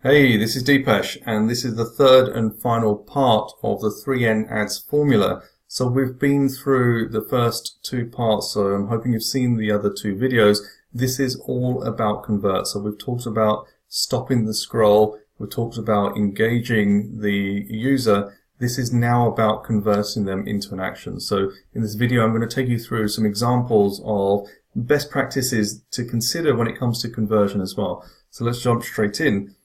Hey, this is Deepesh, and this is the third and final part of the 3N ads formula. So we've been through the first two parts, so I'm hoping you've seen the other two videos. This is all about convert. So we've talked about stopping the scroll, we've talked about engaging the user. This is now about converting them into an action. So in this video, I'm going to take you through some examples of best practices to consider when it comes to conversion as well. So let's jump straight in.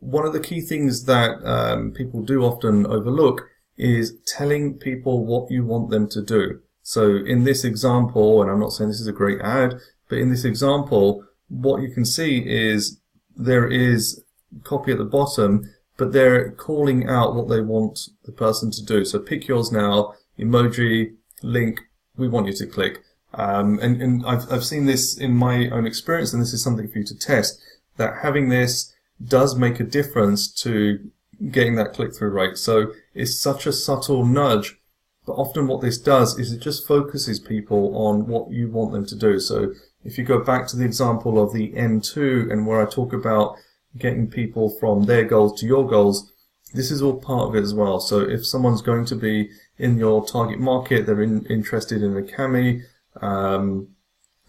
One of the key things that people do often overlook is telling people what you want them to do. So in this example, and I'm not saying this is a great ad, but in this example, what you can see is there is copy at the bottom, but they're calling out what they want the person to do. So pick yours now, emoji, link, we want you to click. And I've seen this in my own experience, and this is something for you to test, that having this does make a difference to getting that click-through rate. So it's such a subtle nudge, but often what this does is it just focuses people on what you want them to do. So if you go back to the example of the N2 and where I talk about getting people from their goals to your goals, this is all part of it as well. So if someone's going to be in your target market, they're interested in a cami, and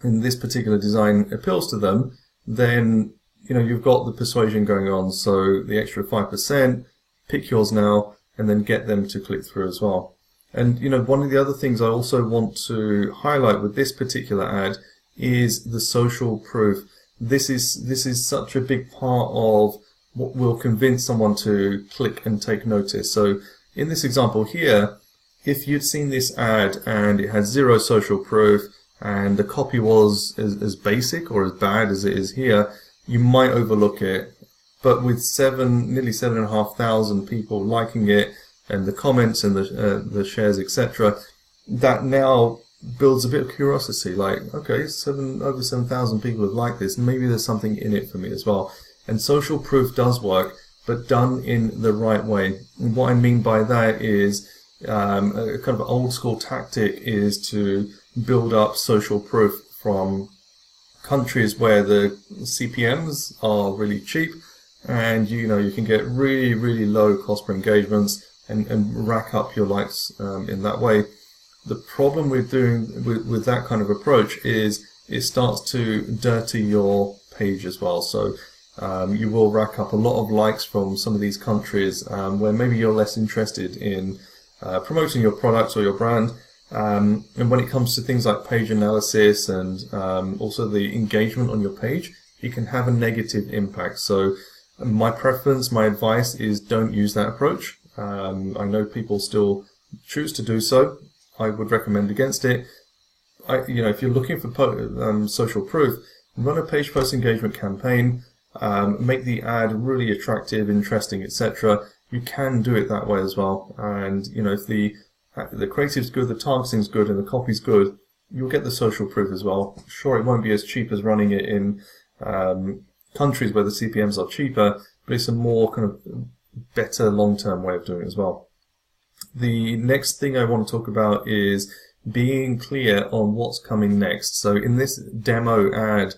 this particular design appeals to them, then you've got the persuasion going on. So the extra 5%, pick yours now, and then get them to click through as well. And one of the other things I also want to highlight with this particular ad is the social proof. This is such a big part of what will convince someone to click and take notice. So in this example here, if you'd seen this ad and it had zero social proof and the copy was as basic or as bad as it is here, you might overlook it. But with nearly 7,500 people liking it, and the comments and the shares, etc., that now builds a bit of curiosity. Like, okay, over 7,000 people have liked this. Maybe there's something in it for me as well. And social proof does work, but done in the right way. And what I mean by that is a kind of old school tactic is to build up social proof from countries where the CPMs are really cheap, and you can get really low cost per engagements and rack up your likes in that way. The problem with doing with that kind of approach is it starts to dirty your page as well. So you will rack up a lot of likes from some of these countries where maybe you're less interested in promoting your products or your brand. And when it comes to things like page analysis and also the engagement on your page, it can have a negative impact. So my preference, my advice is don't use that approach. I know people still choose to do so. I would recommend against it. If you're looking for social proof, run a page post engagement campaign, make the ad really attractive, interesting, etc. You can do it that way as well. And if the creative's good, the targeting's good, and the copy's good, you'll get the social proof as well. Sure, it won't be as cheap as running it in countries where the CPMs are cheaper, but it's a more kind of better long-term way of doing it as well. The next thing I want to talk about is being clear on what's coming next. So in this demo ad,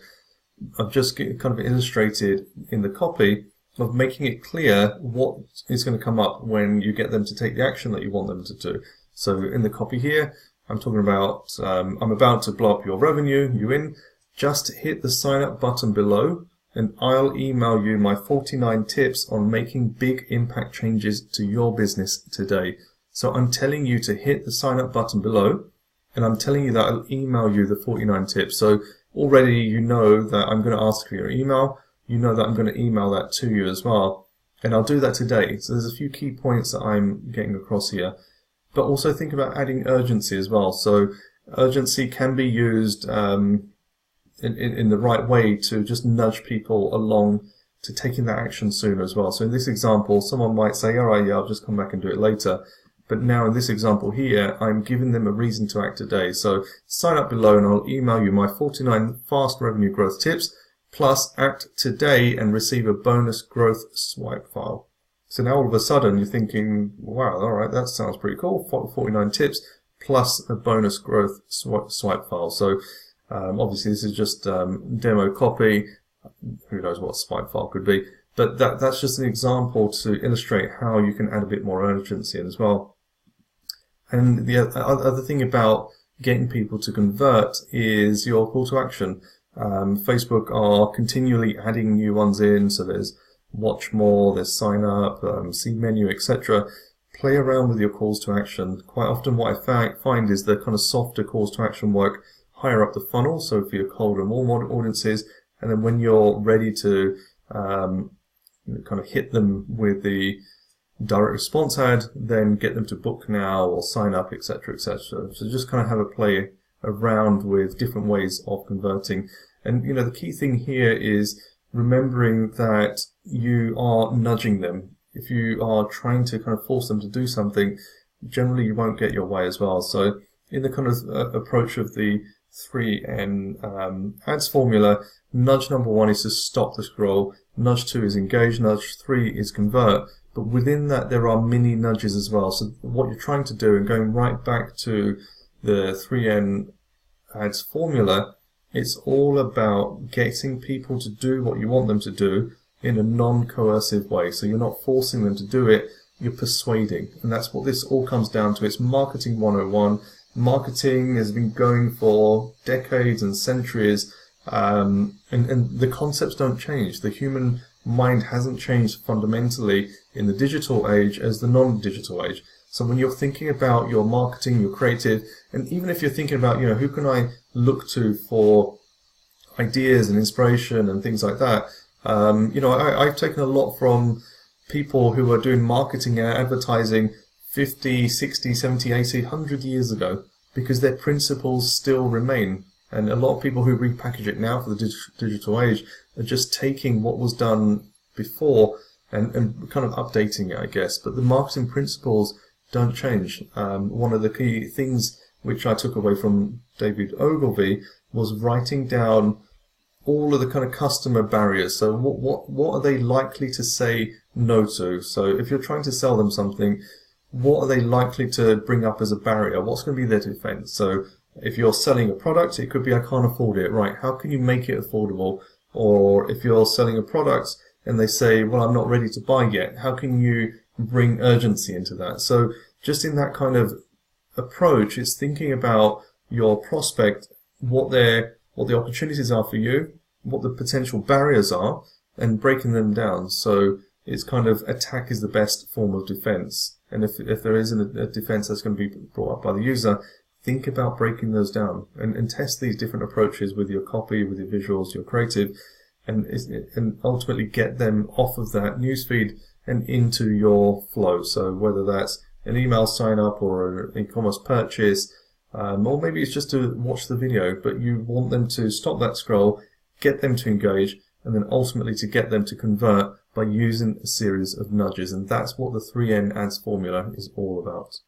I've just kind of illustrated in the copy of making it clear what is going to come up when you get them to take the action that you want them to do. So in the copy here, I'm talking about, I'm about to blow up your revenue, you in, just hit the sign up button below and I'll email you my 49 tips on making big impact changes to your business today. So I'm telling you to hit the sign up button below, and I'm telling you that I'll email you the 49 tips. So already you know that I'm going to ask for your email, you know that I'm going to email that to you as well. And I'll do that today. So there's a few key points that I'm getting across here. But also think about adding urgency as well. So urgency can be used in the right way to just nudge people along to taking that action sooner as well. So in this example, someone might say, all right, yeah, I'll just come back and do it later. But now in this example here, I'm giving them a reason to act today. So sign up below and I'll email you my 49 fast revenue growth tips, plus act today and receive a bonus growth swipe file. So now all of a sudden you're thinking, wow, all right, that sounds pretty cool. 49 tips plus a bonus growth swipe file. So obviously this is just demo copy. Who knows what a swipe file could be. But that's just an example to illustrate how you can add a bit more urgency in as well. And the other thing about getting people to convert is your call to action. Facebook are continually adding new ones in, so there's watch more, there's sign up, see menu, etc. Play around with your calls to action. Quite often what I find is the kind of softer calls to action work higher up the funnel, so for your cold and warm audiences, and then when you're ready to kind of hit them with the direct response ad, then get them to book now or sign up, etc., etc. So just kind of have a play around with different ways of converting. And the key thing here is remembering that you are nudging them. If you are trying to kind of force them to do something, generally you won't get your way as well. So in the kind of approach of the 3N ads formula, nudge number 1 is to stop the scroll, nudge 2 is engage, nudge 3 is convert. But within that there are mini nudges as well. So what you're trying to do, and going right back to the 3N ads formula, it's all about getting people to do what you want them to do in a non-coercive way. So you're not forcing them to do it, you're persuading. And that's what this all comes down to. It's marketing 101. Marketing has been going for decades and centuries, and the concepts don't change. The human mind hasn't changed fundamentally in the digital age as the non-digital age. So when you're thinking about your marketing, your creative, and even if you're thinking about, who can I look to for ideas and inspiration and things like that, I've taken a lot from people who are doing marketing and advertising 50, 60, 70, 80, 100 years ago, because their principles still remain. And a lot of people who repackage it now for the digital age are just taking what was done before and kind of updating it, I guess. But the marketing principles don't change. One of the key things which I took away from David Ogilvy was writing down all of the kind of customer barriers. So what are they likely to say no to? So if you're trying to sell them something, what are they likely to bring up as a barrier? What's going to be their defense? So if you're selling a product, it could be, I can't afford it. Right, how can you make it affordable? Or if you're selling a product and they say, well, I'm not ready to buy yet, how can you bring urgency into that? So just in that kind of approach, it's thinking about your prospect, what the opportunities are for you, what the potential barriers are, and breaking them down. So it's kind of attack is the best form of defense. And if there isn't a defense that's going to be brought up by the user, think about breaking those down and test these different approaches with your copy, with your visuals, your creative, and ultimately get them off of that newsfeed and into your flow. So whether that's an email sign up or an e-commerce purchase, or maybe it's just to watch the video, but you want them to stop that scroll, get them to engage, and then ultimately to get them to convert by using a series of nudges. And that's what the 3N ads formula is all about.